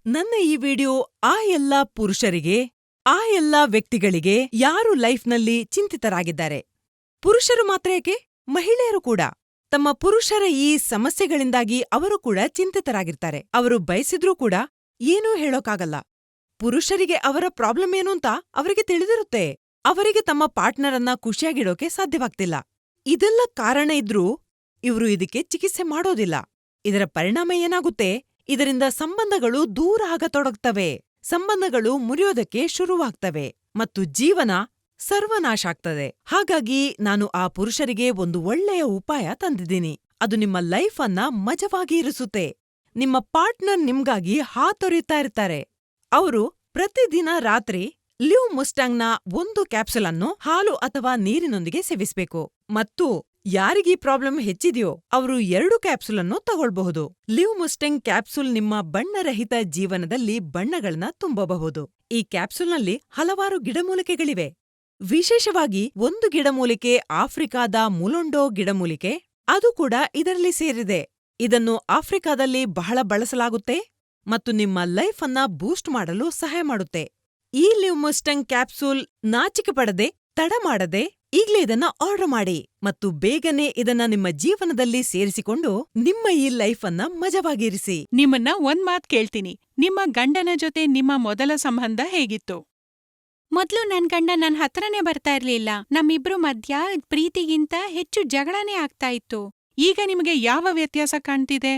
ನನ್ನ ಈ ವಿಡಿಯೋ ಆ ಎಲ್ಲಾ ಪುರುಷರಿಗೆ, ಆ ಎಲ್ಲಾ ವ್ಯಕ್ತಿಗಳಿಗೆ ಯಾರು ಲೈಫ್ನಲ್ಲಿ ಚಿಂತಿತರಾಗಿದ್ದಾರೆ. ಪುರುಷರು ಮಾತ್ರ ಏಕೆ, ಮಹಿಳೆಯರು ಕೂಡ. ತಮ್ಮ ಪುರುಷರ ಈ ಸಮಸ್ಯೆಗಳಿಂದಾಗಿ ಅವರು ಕೂಡ ಚಿಂತಿತರಾಗಿರ್ತಾರೆ. ಅವರು ಬಯಸಿದ್ರೂ ಕೂಡ ಏನೂ ಹೇಳೋಕಾಗಲ್ಲ. ಪುರುಷರಿಗೆ ಅವರ ಪ್ರಾಬ್ಲಮ್ ಏನು ಅಂತ ಅವರಿಗೆ ತಿಳಿದಿರುತ್ತೆ. ಅವರಿಗೆ ತಮ್ಮ ಪಾರ್ಟ್ನರನ್ನ ಖುಷಿಯಾಗಿಡೋಕೆ ಸಾಧ್ಯವಾಗ್ತಿಲ್ಲ. ಇದೆಲ್ಲ ಕಾರಣ ಇದ್ರೂ ಇವ್ರು ಇದಕ್ಕೆ ಚಿಕಿತ್ಸೆ ಮಾಡೋದಿಲ್ಲ. ಇದರ ಪರಿಣಾಮ ಏನಾಗುತ್ತೆ? ಇದರಿಂದ ಸಂಬಂಧಗಳು ದೂರ ಆಗತೊಡಗ್ತವೆ, ಸಂಬಂಧಗಳು ಮುರಿಯೋದಕ್ಕೆ ಶುರುವಾಗ್ತವೆ ಮತ್ತು ಜೀವನ ಸರ್ವನಾಶ ಆಗ್ತದೆ. ಹಾಗಾಗಿ ನಾನು ಆ ಪುರುಷರಿಗೆ ಒಂದು ಒಳ್ಳೆಯ ಉಪಾಯ ತಂದಿದ್ದೀನಿ. ಅದು ನಿಮ್ಮ ಲೈಫ್ ಅನ್ನ ಮಜವಾಗಿ ಇರಿಸುತ್ತೆ. ನಿಮ್ಮ ಪಾರ್ಟ್ನರ್ ನಿಮ್ಗಾಗಿ ಹಾತೊರೀತಾ ಇರ್ತಾರೆ. ಅವರು ಪ್ರತಿದಿನ ರಾತ್ರಿ ಲಿವ್ ಮುಸ್ಟಾಂಗ್ನ 1 ಕ್ಯಾಪ್ಸುಲ್ ಅನ್ನು ಹಾಲು ಅಥವಾ ನೀರಿನೊಂದಿಗೆ ಸೇವಿಸ್ಬೇಕು. ಮತ್ತು ಯಾರಿಗೀ ಪ್ರಾಬ್ಲಮ್ ಹೆಚ್ಚಿದೆಯೋ ಅವರು 2 ಕ್ಯಾಪ್ಸುಲ್ ಅನ್ನು ತಗೊಳ್ಬಹುದು. ಲಿವ್ ಮುಸ್ಟಾಂಗ್ ಕ್ಯಾಪ್ಸುಲ್ ನಿಮ್ಮ ಬಣ್ಣರಹಿತ ಜೀವನದಲ್ಲಿ ಬಣ್ಣಗಳನ್ನ ತುಂಬಬಹುದು. ಈ ಕ್ಯಾಪ್ಸುಲ್ನಲ್ಲಿ ಹಲವಾರು ಗಿಡಮೂಲಿಕೆಗಳಿವೆ. ವಿಶೇಷವಾಗಿ ಒಂದು ಗಿಡಮೂಲಿಕೆ ಆಫ್ರಿಕಾದ ಮುಲೊಂಡೋ ಗಿಡಮೂಲಿಕೆ, ಅದು ಕೂಡ ಇದರಲ್ಲಿ ಸೇರಿದೆ. ಇದನ್ನು ಆಫ್ರಿಕಾದಲ್ಲಿ ಬಹಳ ಬಳಸಲಾಗುತ್ತೆ ಮತ್ತು ನಿಮ್ಮ ಲೈಫ್ ಅನ್ನ ಬೂಸ್ಟ್ ಮಾಡಲು ಸಹಾಯ ಮಾಡುತ್ತೆ. ಈ ಲಿವ್ ಮುಸ್ಟಾಂಗ್ ಕ್ಯಾಪ್ಸೂಲ್ ನಾಚಿಕೆ ಪಡದೆ, ತಡ ಮಾಡದೆ ಈಗ್ಲೇ ಇದನ್ನ ಆರ್ಡರ್ ಮಾಡಿ ಮತ್ತು ಬೇಗನೆ ಇದನ್ನ ನಿಮ್ಮ ಜೀವನದಲ್ಲಿ ಸೇರಿಸಿಕೊಂಡು ನಿಮ್ಮ ಈ ಲೈಫ್ ಅನ್ನ ಮಜವಾಗಿರಿಸಿ. ನಿಮ್ಮನ್ನ ಒಂದ್ ಮಾತ್ ಕೇಳ್ತೀನಿ. ನಿಮ್ಮ ಗಂಡನ ಜೊತೆ ನಿಮ್ಮ ಮೊದಲ ಸಂಬಂಧ ಹೇಗಿತ್ತು? ಮೊದ್ಲು ನನ್ ಗಂಡ ನನ್ ಹತ್ರನೇ ಬರ್ತಾ ಇರ್ಲಿಲ್ಲ. ನಮ್ಮಿಬ್ರು ಮಧ್ಯ ಪ್ರೀತಿಗಿಂತ ಹೆಚ್ಚು ಜಗಳನೇ ಆಗ್ತಾ ಇತ್ತು. ಈಗ ನಿಮಗೆ ಯಾವ ವ್ಯತ್ಯಾಸ ಕಾಣ್ತಿದೆ?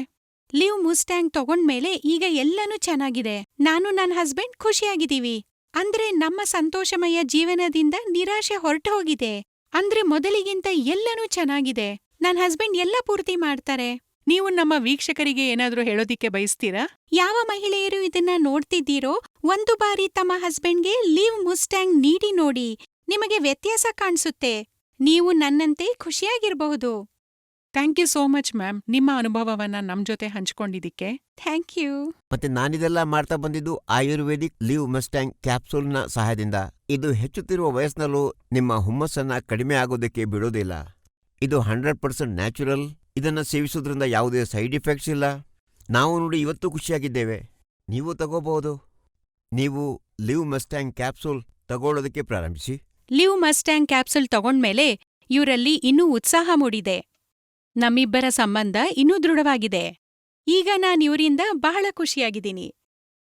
ಲಿವ್ ಮುಸ್ಟಾಂಗ್ ತಗೊಂಡ್ಮೇಲೆ ಈಗ ಎಲ್ಲನೂ ಚೆನ್ನಾಗಿದೆ. ನಾನು ನನ್ ಹಸ್ಬೆಂಡ್ ಖುಷಿಯಾಗಿದ್ದೀವಿ. ಅಂದ್ರೆ ನಮ್ಮ ಸಂತೋಷಮಯ ಜೀವನದಿಂದ ನಿರಾಶೆ ಹೊರಟು ಹೋಗಿದೆ. ಅಂದ್ರೆ ಮೊದಲಿಗಿಂತ ಎಲ್ಲನೂ ಚೆನ್ನಾಗಿದೆ. ನನ್ ಹಸ್ಬೆಂಡ್ ಎಲ್ಲ ಪೂರ್ತಿ ಮಾಡ್ತಾರೆ. ನೀವು ನಮ್ಮ ವೀಕ್ಷಕರಿಗೆ ಏನಾದ್ರೂ ಹೇಳೋದಿಕ್ಕೆ ಬಯಸ್ತೀರಾ? ಯಾವ ಮಹಿಳೆಯರು ಇದನ್ನ ನೋಡ್ತಿದ್ದೀರೋ ಒಂದು ಬಾರಿ ತಮ್ಮ ಹಸ್ಬೆಂಡ್ಗೆ ಲಿವ್ ಮುಸ್ಟಾಂಗ್ ನೀಡಿ ನೋಡಿ. ನಿಮಗೆ ವ್ಯತ್ಯಾಸ ಕಾಣಿಸುತ್ತೆ. ನೀವು ನನ್ನಂತೆ ಖುಷಿಯಾಗಿರಬಹುದು. Thank you so much ma'am, ನಿಮ್ಮ ಅನುಭವವನ್ನ ನಮ್ ಜೊತೆ ಹಂಚ್ಕೊಂಡಿದ್ದಕ್ಕೆ. Thank you. ಮತ್ತೆ ನಾನಿದೆಲ್ಲ ಮಾಡ್ತಾ ಬಂದಿದ್ದು ಆಯುರ್ವೇದಿಕ್ ಲಿವ್ ಮಸ್ಟ್ಯಾಂಗ್ ಕ್ಯಾಪ್ಸೂಲ್ನ ಸಹಾಯದಿಂದ. ಇದು ಹೆಚ್ಚುತ್ತಿರುವ ವಯಸ್ಸಿನಲ್ಲೂ ನಿಮ್ಮ ಹುಮ್ಮಸ್ಸನ್ನ ಕಡಿಮೆ ಆಗೋದಕ್ಕೆ ಬಿಡೋದಿಲ್ಲ. ಇದು 100% ನ್ಯಾಚುರಲ್. ಇದನ್ನ ಸೇವಿಸೋದ್ರಿಂದ ಯಾವುದೇ ಸೈಡ್ ಎಫೆಕ್ಟ್ಸ್ ಇಲ್ಲ. ನಾವು ನೋಡಿ ಇವತ್ತು ಖುಷಿಯಾಗಿದ್ದೇವೆ. ನೀವು ತಗೋಬಹುದು. ನೀವು ಲಿವ್ ಮಸ್ಟ್ಯಾಂಗ್ ಕ್ಯಾಪ್ಸೂಲ್ ತಗೊಳ್ಳೋದಕ್ಕೆ ಪ್ರಾರಂಭಿಸಿ. ಲಿವ್ ಮಸ್ಟಾಂಗ್ ಕ್ಯಾಪ್ಸುಲ್ ತಗೊಂಡ್ಮೇಲೆ ಇವರಲ್ಲಿ ಇನ್ನೂ ಉತ್ಸಾಹ ಮೂಡಿದೆ. ನಮ್ಮಿಬ್ಬರ ಸಂಬಂಧ ಇನ್ನೂ ದೃಢವಾಗಿದೆ. ಈಗ ನಾನಿವರಿಂದ ಬಹಳ ಖುಷಿಯಾಗಿದ್ದೀನಿ.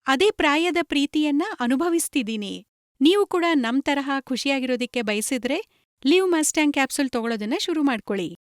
ಅದೇ ಪ್ರಾಯದ ಪ್ರೀತಿಯನ್ನ ಅನುಭವಿಸ್ತಿದ್ದೀನಿ. ನೀವು ಕೂಡ ನಮ್ ತರಹ ಖುಷಿಯಾಗಿರೋದಿಕ್ಕೆ ಬಯಸಿದ್ರೆ ಲಿವ್ ಮಸ್ಟಾಂಗ್ ಕ್ಯಾಪ್ಸುಲ್ ತಗೊಳ್ಳೋದನ್ನ ಶುರು ಮಾಡ್ಕೊಳ್ಳಿ.